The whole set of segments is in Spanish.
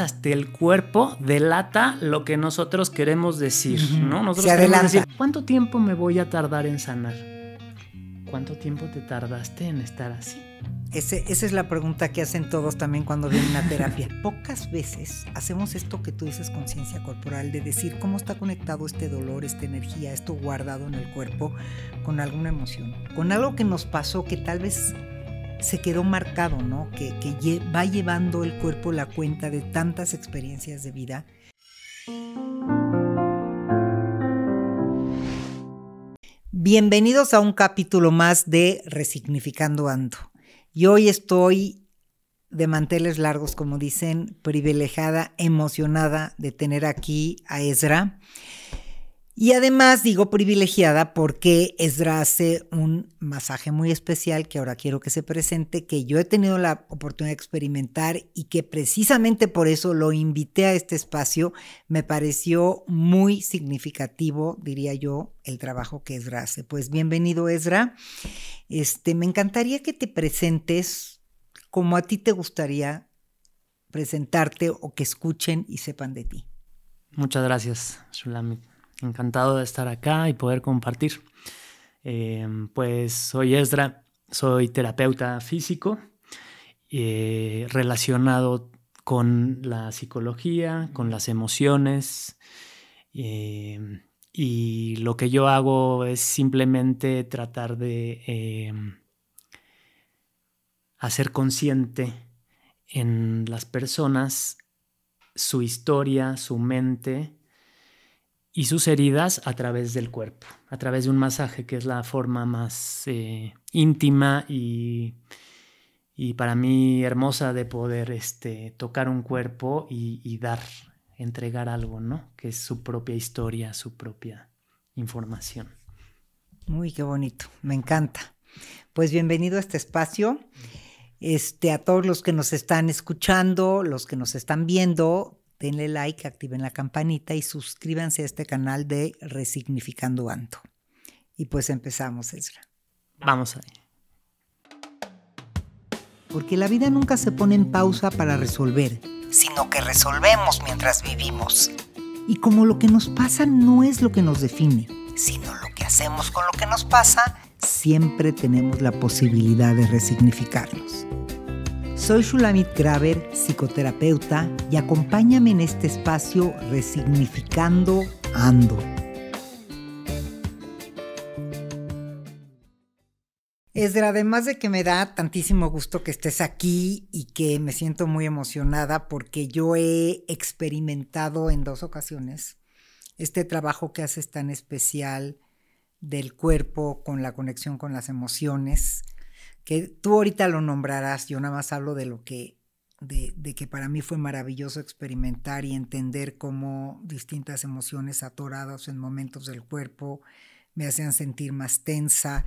hasta el cuerpo delata lo que nosotros queremos decir, ¿no? Nosotros Se queremos adelanta. decir, ¿cuánto tiempo me voy a tardar en sanar? ¿Cuánto tiempo te tardaste en estar así? Esa es la pregunta que hacen todos también cuando vienen a terapia. Pocas veces hacemos esto que tú dices, conciencia corporal, de decir cómo está conectado este dolor, esta energía, esto guardado en el cuerpo con alguna emoción, con algo que nos pasó que tal vez se quedó marcado, ¿no? Que va llevando el cuerpo la cuenta de tantas experiencias de vida. Bienvenidos a un capítulo más de Resignificando Ando. Y hoy estoy de manteles largos, como dicen, privilegiada, emocionada de tener aquí a Ezra. Y además digo privilegiada porque Ezra hace un masaje muy especial que ahora quiero que se presente, que yo he tenido la oportunidad de experimentar y que precisamente por eso lo invité a este espacio. Me pareció muy significativo, diría yo, el trabajo que Ezra hace. Pues bienvenido, Ezra. Me encantaría que te presentes como a ti te gustaría presentarte o que escuchen y sepan de ti. Muchas gracias, Shulamit. Encantado de estar acá y poder compartir. Pues soy Ezra, soy terapeuta físico relacionado con la psicología, con las emociones. Y lo que yo hago es simplemente tratar de hacer consciente en las personas su historia, su mente y sus heridas a través del cuerpo, a través de un masaje, que es la forma más íntima y para mí hermosa de poder tocar un cuerpo y entregar algo, ¿no? Que es su propia historia, su propia información. Uy, qué bonito, me encanta. Pues bienvenido a este espacio. A todos los que nos están escuchando, los que nos están viendo, denle like, activen la campanita y suscríbanse a este canal de Resignificando Ando. Y pues empezamos, Ezra. Vamos ahí. Porque la vida nunca se pone en pausa para resolver, sino que resolvemos mientras vivimos. Y como lo que nos pasa no es lo que nos define, sino lo que hacemos con lo que nos pasa, siempre tenemos la posibilidad de resignificarnos. Soy Shulamit Graber, psicoterapeuta, y acompáñame en este espacio Resignificando Ando. Ezra, además de que me da tantísimo gusto que estés aquí y que me siento muy emocionada porque yo he experimentado en 2 ocasiones este trabajo que haces tan especial del cuerpo con la conexión con las emociones, que tú ahorita lo nombrarás. Yo nada más hablo de lo que, de que para mí fue maravilloso experimentar y entender cómo distintas emociones atoradas en momentos del cuerpo me hacían sentir más tensa.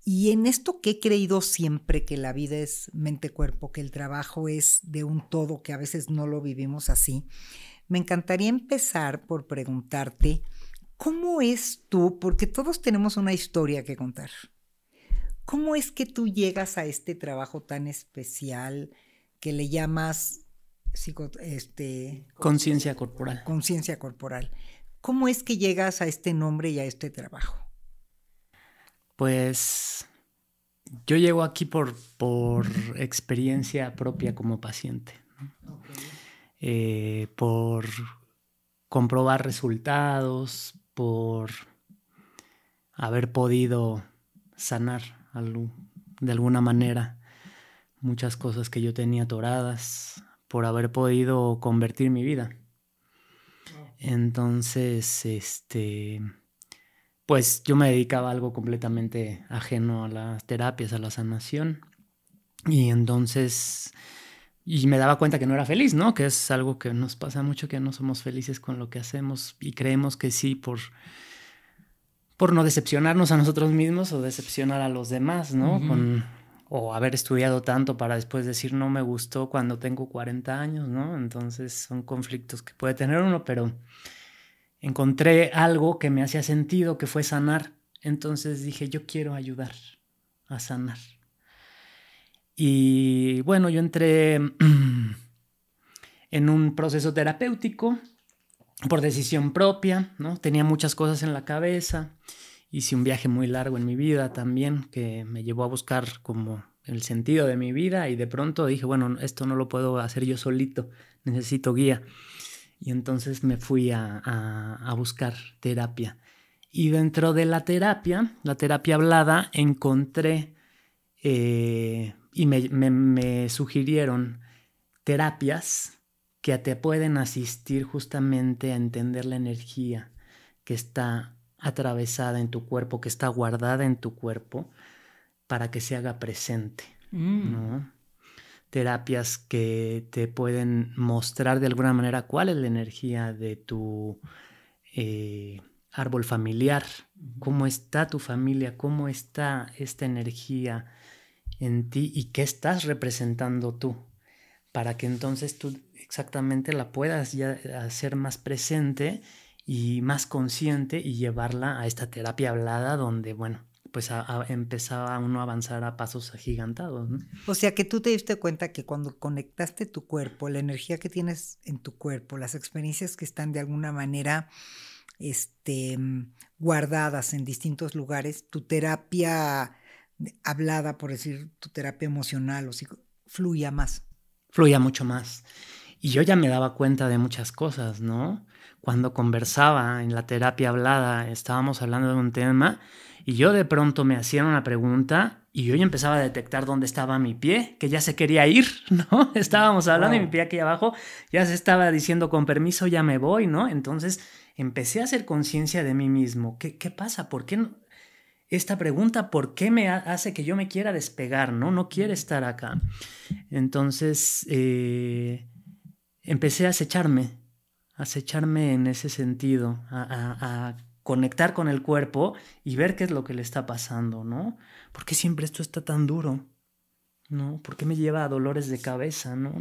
Y en esto que he creído siempre, que la vida es mente-cuerpo, que el trabajo es de un todo, que a veces no lo vivimos así, me encantaría empezar por preguntarte, ¿cómo es tú? Porque todos tenemos una historia que contar. ¿Cómo es que tú llegas a este trabajo tan especial que le llamas conciencia corporal? Conciencia corporal. ¿Cómo es que llegas a este nombre y a este trabajo? Pues yo llego aquí por experiencia propia como paciente, ¿no? Okay. Por comprobar resultados, por haber podido sanar de alguna manera muchas cosas que yo tenía atoradas, por haber podido convertir mi vida. Entonces, pues yo me dedicaba a algo completamente ajeno a las terapias, a la sanación. Y entonces, y me daba cuenta que no era feliz, ¿no? Que es algo que nos pasa mucho, que no somos felices con lo que hacemos y creemos que sí por no decepcionarnos a nosotros mismos o decepcionar a los demás, ¿no? Uh-huh. O haber estudiado tanto para después decir no me gustó cuando tengo 40 años, ¿no? Entonces son conflictos que puede tener uno, pero encontré algo que me hacía sentido, que fue sanar. Entonces dije, yo quiero ayudar a sanar. Y bueno, yo entré en un proceso terapéutico por decisión propia, ¿no? Tenía muchas cosas en la cabeza. Hice un viaje muy largo en mi vida también que me llevó a buscar como el sentido de mi vida y de pronto dije, bueno, esto no lo puedo hacer yo solito, necesito guía. Y entonces me fui a buscar terapia. Y dentro de la terapia hablada, encontré y me sugirieron terapias que te pueden asistir justamente a entender la energía que está atravesada en tu cuerpo, que está guardada en tu cuerpo, para que se haga presente, ¿no? Terapias que te pueden mostrar de alguna manera cuál es la energía de tu árbol familiar, cómo está tu familia, cómo está esta energía en ti y qué estás representando tú, para que entonces tú exactamente la puedas ya hacer más presente y más consciente y llevarla a esta terapia hablada donde, bueno, pues empezaba uno a avanzar a pasos agigantados, ¿no? O sea que tú te diste cuenta que cuando conectaste tu cuerpo, la energía que tienes en tu cuerpo, las experiencias que están de alguna manera guardadas en distintos lugares, tu terapia hablada, por decir, tu terapia emocional, fluía más. Fluía mucho más. Y yo ya me daba cuenta de muchas cosas, ¿no? Cuando conversaba en la terapia hablada, estábamos hablando de un tema y yo de pronto me hacían una pregunta y yo ya empezaba a detectar dónde estaba mi pie, que ya se quería ir, ¿no? Estábamos hablando y mi pie aquí abajo ya se estaba diciendo con permiso, ya me voy, ¿no? Entonces empecé a hacer conciencia de mí mismo. ¿Qué pasa? ¿Por qué no? Esta pregunta, ¿por qué me hace que yo me quiera despegar, ¿no? No quiere estar acá. Entonces empecé a acecharme en ese sentido, a conectar con el cuerpo y ver qué es lo que le está pasando, ¿no? ¿Por qué siempre esto está tan duro? ¿No? ¿Por qué me lleva a dolores de cabeza, no?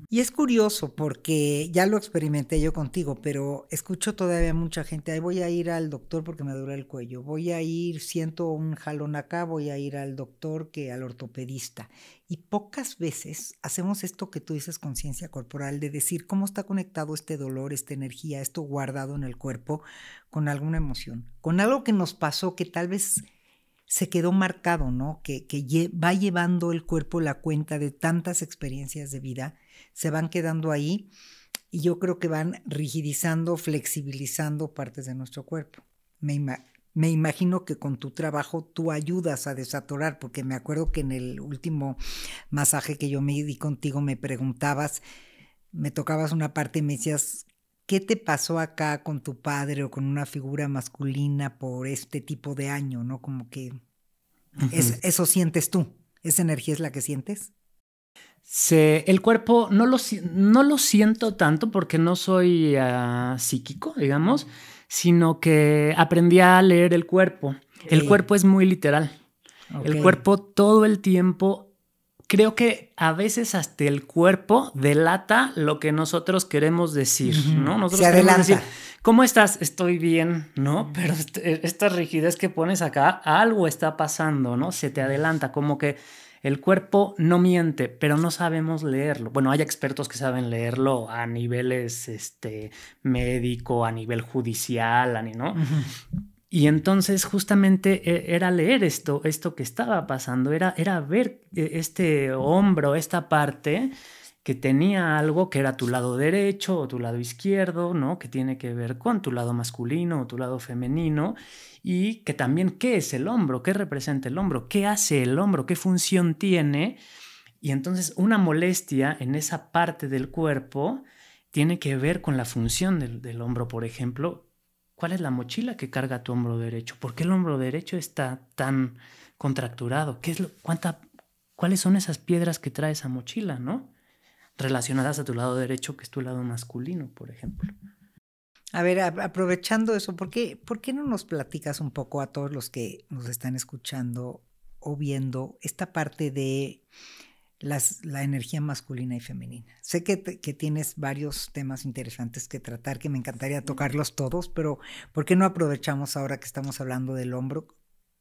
Y es curioso porque ya lo experimenté yo contigo, pero escucho todavía mucha gente, ahí voy a ir al doctor porque me duele el cuello, voy a ir, siento un jalón acá, voy a ir al doctor que al ortopedista. Y pocas veces hacemos esto que tú dices, conciencia corporal, de decir cómo está conectado este dolor, esta energía, esto guardado en el cuerpo con alguna emoción, con algo que nos pasó que tal vez se quedó marcado, ¿no? Que va llevando el cuerpo la cuenta de tantas experiencias de vida, se van quedando ahí y yo creo que van rigidizando, flexibilizando partes de nuestro cuerpo. Me imagino que con tu trabajo tú ayudas a desatorar, porque me acuerdo que en el último masaje que yo me di contigo me preguntabas, me tocabas una parte y me decías, ¿qué te pasó acá con tu padre o con una figura masculina por este tipo de año, ¿no? Como que eso sientes tú, esa energía es la que sientes. El cuerpo no lo siento tanto porque no soy psíquico, digamos, sino que aprendí a leer el cuerpo. El cuerpo es muy literal. El cuerpo todo el tiempo, creo que a veces hasta el cuerpo delata lo que nosotros queremos decir, ¿no? Nosotros queremos decir, ¿cómo estás? Estoy bien, ¿no? Pero esta rigidez que pones acá, algo está pasando, ¿no? Se te adelanta, como que el cuerpo no miente, pero no sabemos leerlo. Bueno, hay expertos que saben leerlo a niveles médico, a nivel judicial, ¿no? Y entonces justamente era leer esto que estaba pasando, era ver este hombro, esta parte que tenía algo que era tu lado derecho o tu lado izquierdo, ¿no? Que tiene que ver con tu lado masculino o tu lado femenino, y que también qué es el hombro, qué representa el hombro, qué hace el hombro, qué función tiene. Y entonces una molestia en esa parte del cuerpo tiene que ver con la función del hombro, por ejemplo. ¿Cuál es la mochila que carga tu hombro derecho? ¿Por qué el hombro derecho está tan contracturado? ¿Cuáles son esas piedras que trae esa mochila, no? Relacionadas a tu lado derecho, que es tu lado masculino, por ejemplo. A ver, aprovechando eso, ¿por qué no nos platicas un poco a todos los que nos están escuchando o viendo esta parte de la energía masculina y femenina? Sé que tienes varios temas interesantes que tratar, que me encantaría tocarlos todos, pero ¿por qué no aprovechamos ahora que estamos hablando del hombro?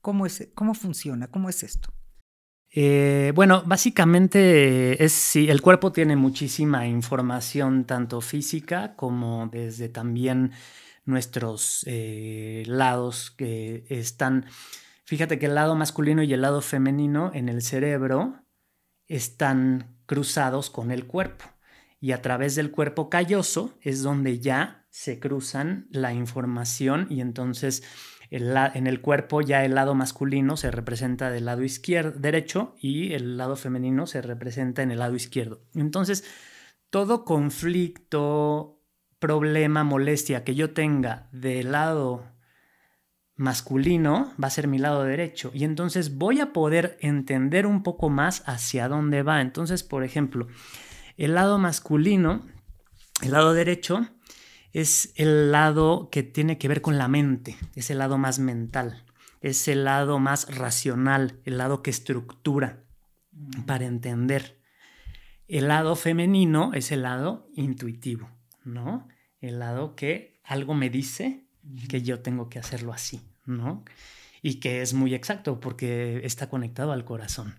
¿Cómo funciona? ¿Cómo es esto? Bueno, básicamente sí, el cuerpo tiene muchísima información, tanto física como desde también nuestros lados que están. Fíjate que el lado masculino y el lado femenino en el cerebro están cruzados con el cuerpo. Y a través del cuerpo calloso es donde ya se cruzan la información y entonces en el cuerpo ya el lado masculino se representa del lado derecho y el lado femenino se representa en el lado izquierdo. Entonces, todo conflicto, problema, molestia que yo tenga del lado masculino va a ser mi lado derecho y entonces voy a poder entender un poco más hacia dónde va. Entonces, por ejemplo, el lado masculino, el lado derecho, es el lado que tiene que ver con la mente, es el lado más mental, es el lado más racional, el lado que estructura para entender. El lado femenino es el lado intuitivo, ¿no? El lado que algo me dice que yo tengo que hacerlo así, ¿no? Y que es muy exacto porque está conectado al corazón.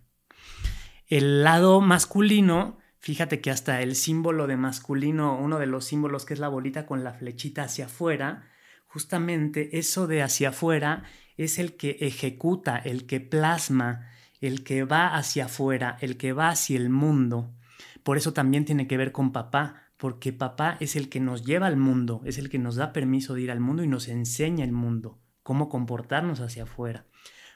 El lado masculino, fíjate que hasta el símbolo de masculino, uno de los símbolos que es la bolita con la flechita hacia afuera, justamente eso de hacia afuera es el que ejecuta, el que plasma, el que va hacia afuera, el que va hacia el mundo. Por eso también tiene que ver con papá, porque papá es el que nos lleva al mundo, es el que nos da permiso de ir al mundo y nos enseña el mundo, cómo comportarnos hacia afuera.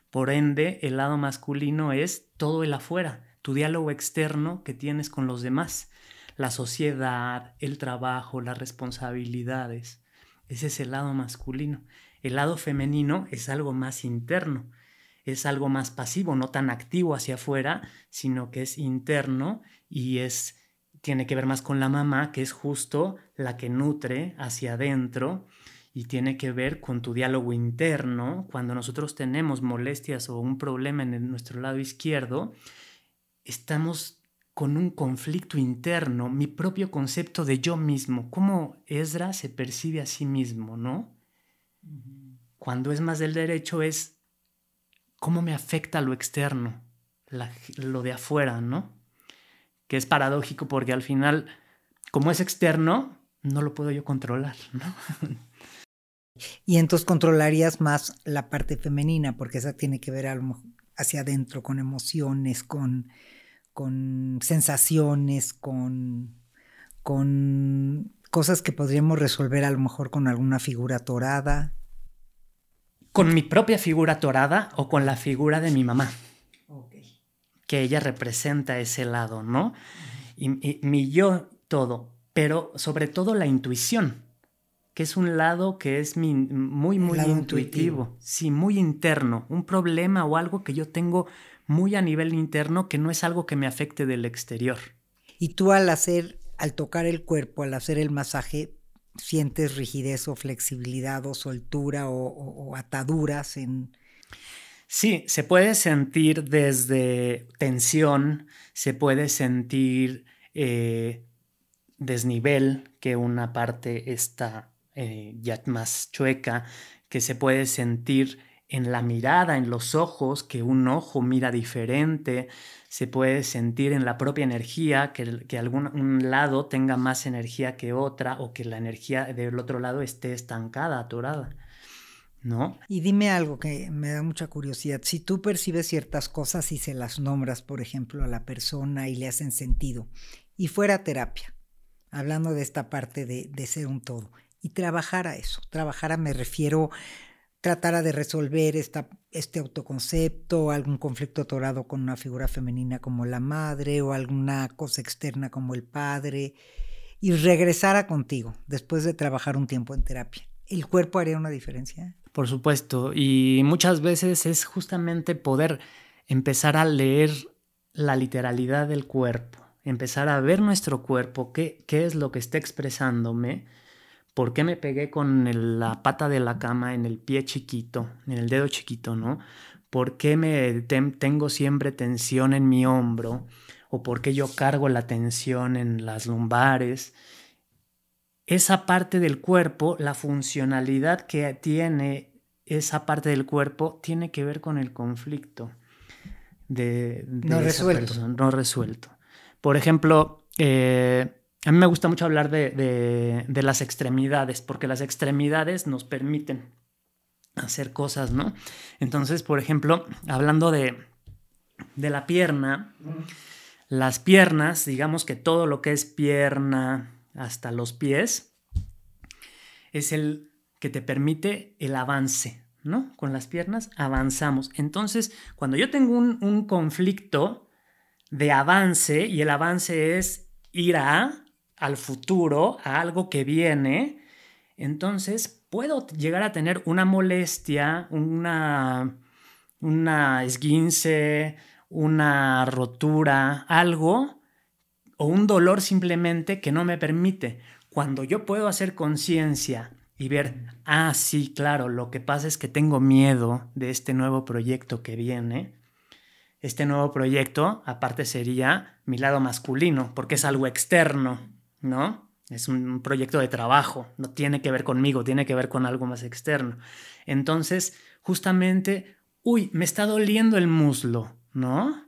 Por ende, el lado masculino es todo el afuera, tu diálogo externo que tienes con los demás, la sociedad, el trabajo, las responsabilidades. Ese es el lado masculino. El lado femenino es algo más interno, es algo más pasivo, no tan activo hacia afuera, sino que es interno y tiene que ver más con la mamá, que es justo la que nutre hacia adentro y tiene que ver con tu diálogo interno. Cuando nosotros tenemos molestias o un problema en nuestro lado izquierdo, estamos con un conflicto interno, mi propio concepto de yo mismo, cómo Esdra se percibe a sí mismo, ¿no? Cuando es más del derecho es cómo me afecta lo externo, lo de afuera, ¿no? Que es paradójico porque al final, como es externo, no lo puedo yo controlar, ¿no? Y entonces controlarías más la parte femenina, porque esa tiene que ver hacia adentro, con emociones, con sensaciones, con cosas que podríamos resolver a lo mejor con alguna figura torada. Con mi propia figura torada o con la figura de mi mamá. Okay. Que ella representa ese lado, ¿no? Y mi yo todo, pero sobre todo la intuición, que es un lado que es muy intuitivo, sí, muy interno, un problema o algo que yo tengo muy a nivel interno que no es algo que me afecte del exterior. Y tú al tocar el cuerpo, al hacer el masaje, ¿sientes rigidez o flexibilidad o soltura o ataduras en...? Sí, se puede sentir desde tensión, se puede sentir desnivel, que una parte está ya más chueca, que se puede sentir en la mirada, en los ojos, que un ojo mira diferente, se puede sentir en la propia energía, que un lado tenga más energía que otra o que la energía del otro lado esté estancada, atorada, ¿no? Y dime algo que me da mucha curiosidad. Si tú percibes ciertas cosas y se las nombras, por ejemplo, a la persona y le hacen sentido, y fuera terapia, hablando de esta parte de ser un todo, y trabajara eso, me refiero, tratara de resolver este autoconcepto, algún conflicto atorado con una figura femenina como la madre o alguna cosa externa como el padre, y regresara contigo después de trabajar un tiempo en terapia. ¿El cuerpo haría una diferencia? Por supuesto, y muchas veces es justamente poder empezar a leer la literalidad del cuerpo, empezar a ver nuestro cuerpo, qué es lo que está expresándome, por qué me pegué con la pata de la cama en el pie chiquito, en el dedo chiquito, ¿no? ¿Por qué tengo siempre tensión en mi hombro? ¿O por qué yo cargo la tensión en las lumbares? Esa parte del cuerpo, la funcionalidad que tiene esa parte del cuerpo tiene que ver con el conflicto. de no esa resuelto. persona, no resuelto. Por ejemplo, a mí me gusta mucho hablar de las extremidades, porque las extremidades nos permiten hacer cosas, ¿no? Entonces, por ejemplo, hablando de la pierna, las piernas, digamos que todo lo que es pierna hasta los pies, es el que te permite el avance, ¿no? Con las piernas avanzamos. Entonces, cuando yo tengo un conflicto de avance, y el avance es ir al futuro, a algo que viene, entonces puedo llegar a tener una molestia, una esguince, una rotura, algo, o un dolor simplemente que no me permite. Cuando yo puedo hacer conciencia y ver, sí, claro, lo que pasa es que tengo miedo de este nuevo proyecto que viene. Este nuevo proyecto, aparte, sería mi lado masculino, porque es algo externo, ¿no? Es un proyecto de trabajo, no tiene que ver conmigo, tiene que ver con algo más externo. Entonces, justamente, me está doliendo el muslo, ¿no?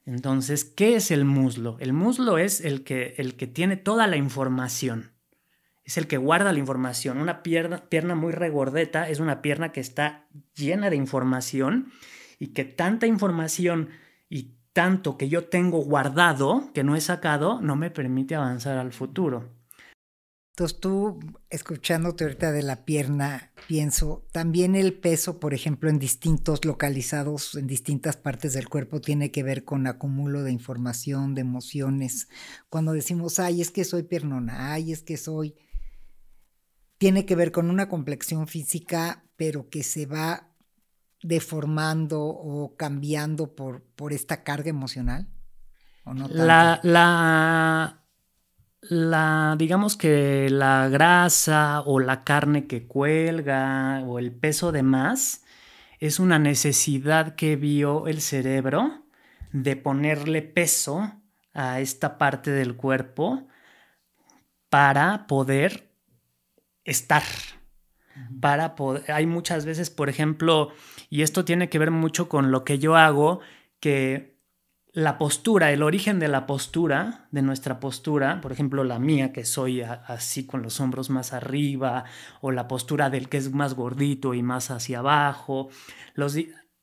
Entonces, ¿qué es el muslo? El muslo es el que tiene toda la información. Es el que guarda la información. Una pierna muy regordeta es una pierna que está llena de información, y que tanta información y tanto que yo tengo guardado, que no he sacado, no me permite avanzar al futuro. Entonces tú, escuchándote ahorita de la pierna, pienso, también el peso, por ejemplo, en distintos localizados, en distintas partes del cuerpo, tiene que ver con acúmulo de información, de emociones. Cuando decimos, es que soy piernona, es que soy... Tiene que ver con una complexión física, pero que se va deformando o cambiando por esta carga emocional, ¿o no tanto? Digamos que la grasa o la carne que cuelga o el peso de más es una necesidad que vio el cerebro de ponerle peso a esta parte del cuerpo para poder estar. Hay muchas veces, por ejemplo, y esto tiene que ver mucho con lo que yo hago, que la postura, el origen de la postura, de nuestra postura, por ejemplo la mía, que soy así con los hombros más arriba, o la postura del que es más gordito y más hacia abajo,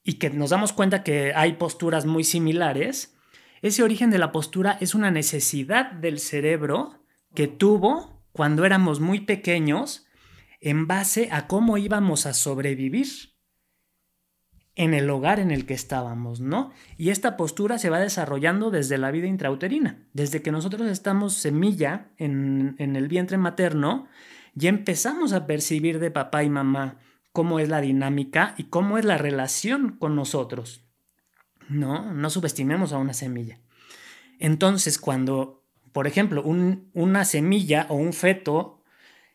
y que nos damos cuenta que hay posturas muy similares. Ese origen de la postura es una necesidad del cerebro que tuvo cuando éramos muy pequeños, en base a cómo íbamos a sobrevivir en el hogar en el que estábamos, ¿no? Y esta postura se va desarrollando desde la vida intrauterina. Desde que nosotros estamos semilla en el vientre materno, ya empezamos a percibir de papá y mamá cómo es la dinámica y cómo es la relación con nosotros, ¿no? No subestimemos a una semilla. Entonces, cuando, por ejemplo, una semilla o un feto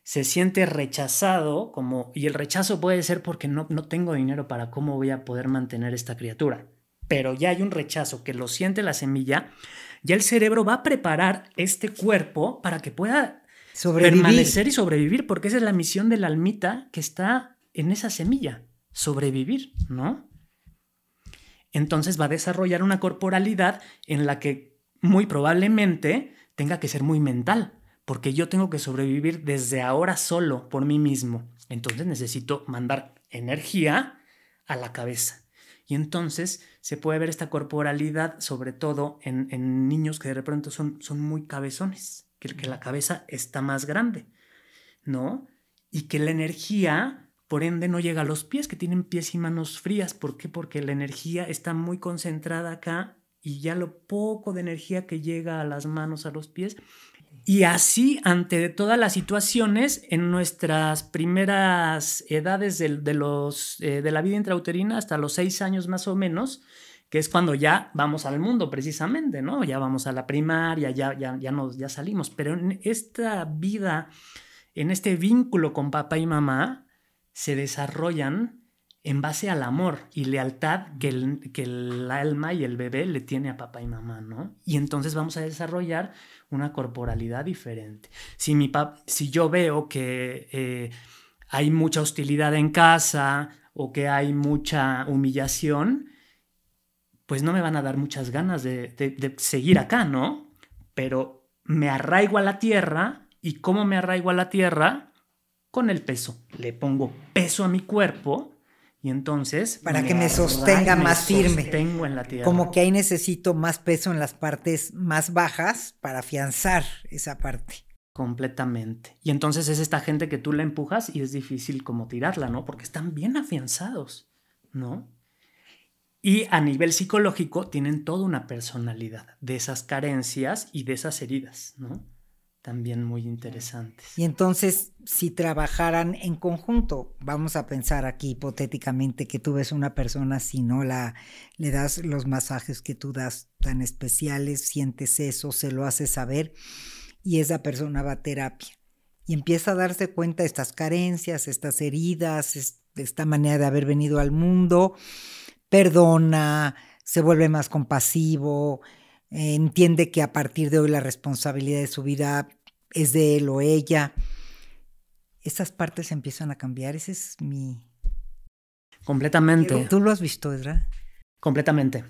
se siente rechazado, y el rechazo puede ser porque no tengo dinero para cómo voy a poder mantener esta criatura, pero ya hay un rechazo que lo siente la semilla, ya el cerebro va a preparar este cuerpo para que pueda permanecer y sobrevivir, porque esa es la misión de la almita que está en esa semilla, sobrevivir, ¿no? Entonces va a desarrollar una corporalidad en la que muy probablemente tenga que ser muy mental, porque yo tengo que sobrevivir desde ahora solo por mí mismo. Entonces necesito mandar energía a la cabeza. Y entonces se puede ver esta corporalidad, sobre todo en niños que de repente son muy cabezones, que la cabeza está más grande, ¿no? Y que la energía, por ende, no llega a los pies, que tienen pies y manos frías. ¿Por qué? Porque la energía está muy concentrada acá, y ya lo poco de energía que llega a las manos, a los pies. Y así, ante todas las situaciones, en nuestras primeras edades de la vida intrauterina, hasta los 6 años más o menos, que es cuando ya vamos al mundo precisamente, ¿no? Ya vamos a la primaria, ya salimos. Pero en esta vida, en este vínculo con papá y mamá, se desarrollan en base al amor y lealtad que el alma y el bebé le tiene a papá y mamá, ¿no? Y entonces vamos a desarrollar una corporalidad diferente. Si yo veo que hay mucha hostilidad en casa o que hay mucha humillación, pues no me van a dar muchas ganas de seguir acá, ¿no? Pero me arraigo a la tierra. ¿Y cómo me arraigo a la tierra? Con el peso. Le pongo peso a mi cuerpo y entonces... Para que me sostenga más firme. Sostengo en la tierra. Como que ahí necesito más peso en las partes más bajas para afianzar esa parte. Completamente. Y entonces es esta gente que tú la empujas y es difícil como tirarla, ¿no? Porque están bien afianzados, ¿no? Y a nivel psicológico tienen toda una personalidad de esas carencias y de esas heridas, ¿no? También muy interesantes. Y entonces, si trabajaran en conjunto, vamos a pensar aquí hipotéticamente que tú ves una persona, si no le das los masajes que tú das tan especiales, sientes eso, se lo haces saber y esa persona va a terapia y empieza a darse cuenta de estas carencias, estas heridas, esta manera de haber venido al mundo, perdona, se vuelve más compasivo, entiende que a partir de hoy la responsabilidad de su vida es de él o ella. Esas partes empiezan a cambiar. Ese es mi... Completamente. ¿Tú lo has visto, Ezra? Completamente.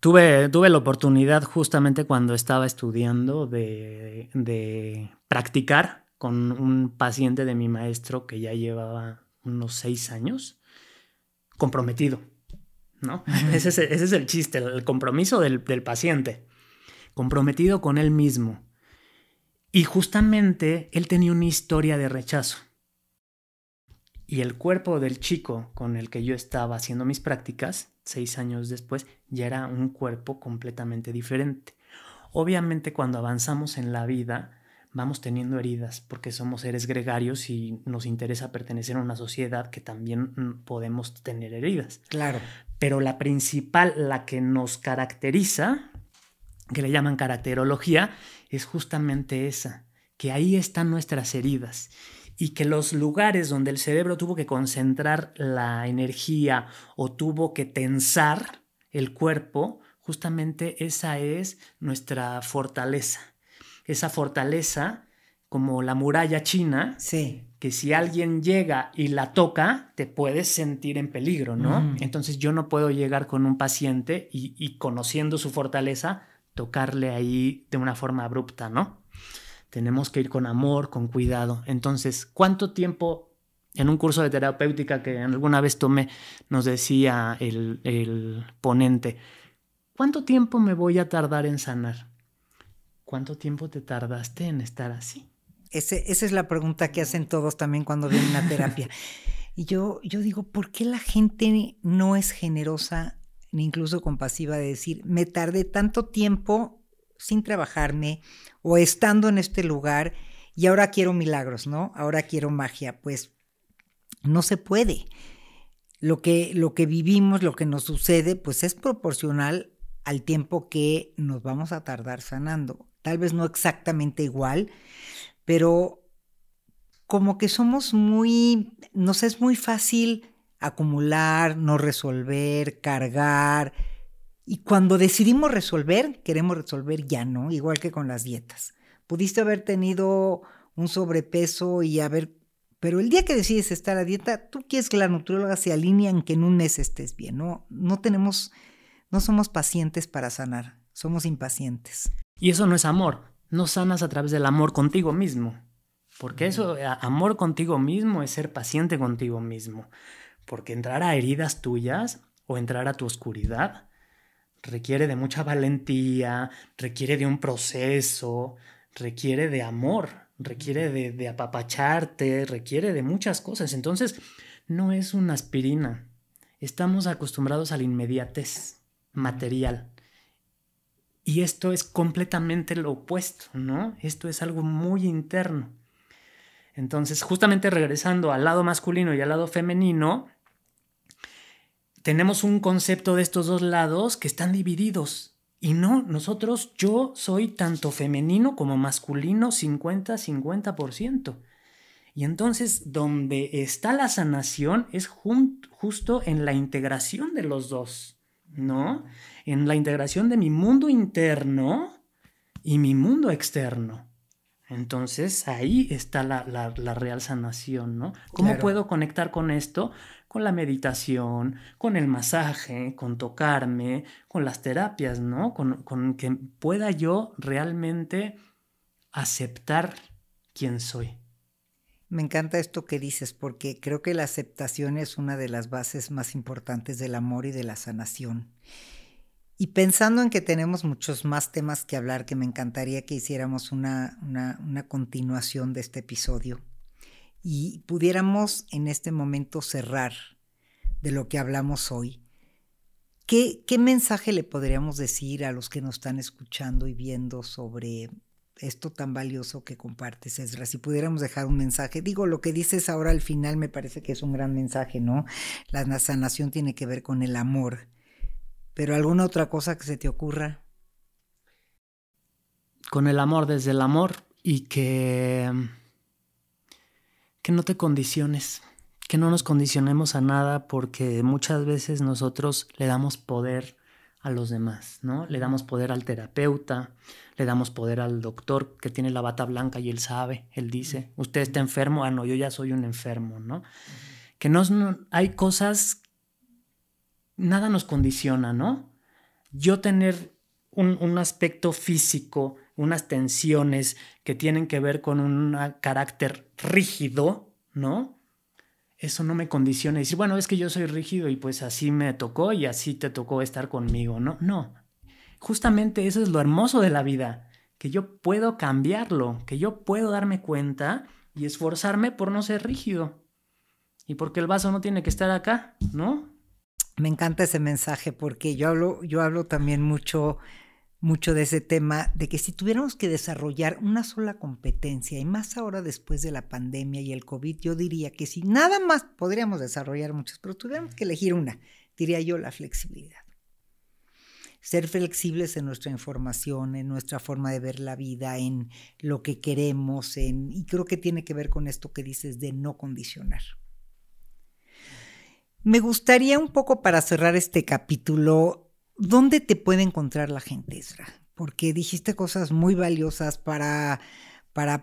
Tuve la oportunidad justamente cuando estaba estudiando de practicar con un paciente de mi maestro que ya llevaba unos 6 años comprometido, ¿no? Ese es el chiste, el compromiso del paciente, comprometido con él mismo. Y justamente él tenía una historia de rechazo. Y el cuerpo del chico con el que yo estaba haciendo mis prácticas, 6 años después, ya era un cuerpo completamente diferente. Obviamente cuando avanzamos en la vida vamos teniendo heridas porque somos seres gregarios y nos interesa pertenecer a una sociedad que también podemos tener heridas. Claro. Pero la principal, la que nos caracteriza, que le llaman caracterología, es justamente esa, que ahí están nuestras heridas y que los lugares donde el cerebro tuvo que concentrar la energía o tuvo que tensar el cuerpo, justamente esa es nuestra fortaleza. Esa fortaleza, como la muralla china, sí, que si alguien llega y la toca, te puedes sentir en peligro, ¿no? Entonces yo no puedo llegar con un paciente y conociendo su fortaleza, tocarle ahí de una forma abrupta, ¿no? Tenemos que ir con amor, con cuidado. Entonces, ¿cuánto tiempo en un curso de terapéutica que alguna vez tomé nos decía el ponente, ¿cuánto tiempo me voy a tardar en sanar? ¿Cuánto tiempo te tardaste en estar así? Esa es la pregunta que hacen todos también cuando vienen a terapia. Y yo digo, ¿por qué la gente no es generosa ni incluso compasiva de decir, me tardé tanto tiempo sin trabajarme o estando en este lugar y ahora quiero milagros, ¿no? Ahora quiero magia. Pues no se puede. Lo que vivimos, lo que nos sucede, pues es proporcional al tiempo que nos vamos a tardar sanando. Tal vez no exactamente igual, pero como que nos es muy fácil acumular, no resolver, cargar. Y cuando decidimos resolver, queremos resolver ya, ¿no? Igual que con las dietas. Pudiste haber tenido un sobrepeso pero el día que decides estar a dieta, tú quieres que la nutrióloga se alinee en que en un mes estés bien, ¿no? No somos pacientes para sanar, somos impacientes. Y eso no es amor, no sanas a través del amor contigo mismo, porque eso, amor contigo mismo es ser paciente contigo mismo, porque entrar a heridas tuyas o entrar a tu oscuridad requiere de mucha valentía, requiere de un proceso, requiere de amor, requiere de apapacharte, requiere de muchas cosas. Entonces, no es una aspirina. Estamos acostumbrados a la inmediatez material. Y esto es completamente lo opuesto, ¿no? Esto es algo muy interno. Entonces, justamente regresando al lado masculino y al lado femenino, tenemos un concepto de estos dos lados que están divididos. Y no, yo soy tanto femenino como masculino 50-50%. Y entonces, donde está la sanación es justo en la integración de los dos, ¿no? En la integración de mi mundo interno y mi mundo externo. Entonces ahí está la real sanación, ¿no? ¿Cómo Claro. puedo conectar con esto? Con la meditación, con el masaje, con tocarme, con las terapias, ¿no? Con que pueda yo realmente aceptar quién soy. Me encanta esto que dices, porque creo que la aceptación es una de las bases más importantes del amor y de la sanación. Y pensando en que tenemos muchos más temas que hablar, que me encantaría que hiciéramos una continuación de este episodio y pudiéramos en este momento cerrar de lo que hablamos hoy. ¿Qué mensaje le podríamos decir a los que nos están escuchando y viendo sobre esto tan valioso que compartes, Ezra? Si pudiéramos dejar un mensaje, digo, lo que dices ahora al final me parece que es un gran mensaje, ¿no? La sanación tiene que ver con el amor, pero ¿alguna otra cosa que se te ocurra? Con el amor, desde el amor, y que no te condiciones, que no nos condicionemos a nada, porque muchas veces nosotros le damos poder a los demás, ¿no? Le damos poder al terapeuta, le damos poder al doctor que tiene la bata blanca y él sabe, él dice, usted está enfermo, no, yo ya soy un enfermo, ¿no? Que hay cosas, nada nos condiciona, ¿no? Yo tener un aspecto físico, unas tensiones que tienen que ver con un carácter rígido, ¿no? Eso no me condiciona. Decir, bueno, es que yo soy rígido y pues así me tocó y así te tocó estar conmigo, ¿no? No. Justamente eso es lo hermoso de la vida, que yo puedo cambiarlo, que yo puedo darme cuenta y esforzarme por no ser rígido. Y porque el vaso no tiene que estar acá, ¿no? Me encanta ese mensaje porque yo hablo también mucho de ese tema, de que si tuviéramos que desarrollar una sola competencia, y más ahora después de la pandemia y el COVID, yo diría que si nada más podríamos desarrollar muchas, pero tuviéramos que elegir una, diría yo la flexibilidad. Ser flexibles en nuestra información, en nuestra forma de ver la vida, en lo que queremos, y creo que tiene que ver con esto que dices de no condicionar. Me gustaría un poco para cerrar este capítulo, ¿dónde te puede encontrar la gente, Ezra? Porque dijiste cosas muy valiosas para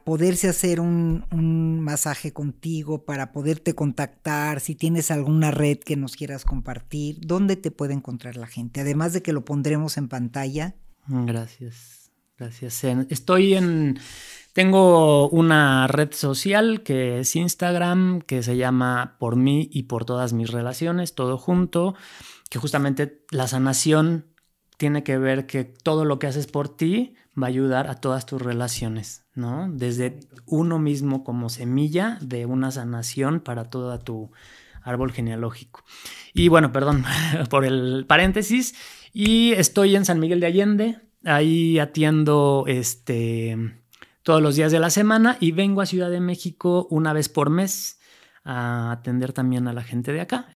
poderse hacer un masaje contigo, para poderte contactar, si tienes alguna red que nos quieras compartir, ¿dónde te puede encontrar la gente? Además de que lo pondremos en pantalla. Gracias, gracias. Tengo una red social que es Instagram, que se llama Por mí y por todas mis relaciones, todo junto, que justamente la sanación tiene que ver que todo lo que haces por ti va a ayudar a todas tus relaciones, ¿no? Desde uno mismo como semilla de una sanación para todo tu árbol genealógico. Y bueno, perdón por el paréntesis. Y estoy en San Miguel de Allende, ahí atiendo todos los días de la semana y vengo a Ciudad de México una vez por mes a atender también a la gente de acá.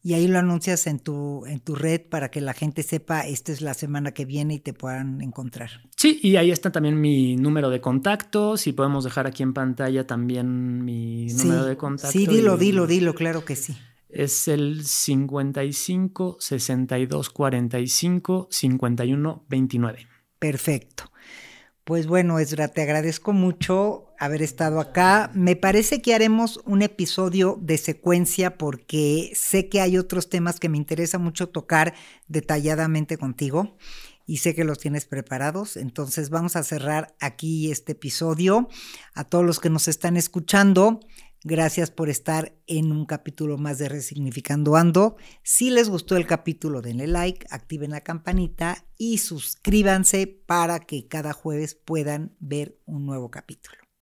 Y ahí lo anuncias en tu red para que la gente sepa, esta es la semana que viene y te puedan encontrar. Sí, y ahí está también mi número de contacto. Si podemos dejar aquí en pantalla también mi número de contacto. Sí, dilo, claro que sí. Es el 55 62 45 51 29. Perfecto. Pues bueno, Ezra, te agradezco mucho haber estado acá. Me parece que haremos un episodio de secuencia porque sé que hay otros temas que me interesa mucho tocar detalladamente contigo y sé que los tienes preparados. Entonces vamos a cerrar aquí este episodio. A todos los que nos están escuchando, gracias por estar en un capítulo más de Resignificando Ando. Si les gustó el capítulo, denle like, activen la campanita y suscríbanse para que cada jueves puedan ver un nuevo capítulo.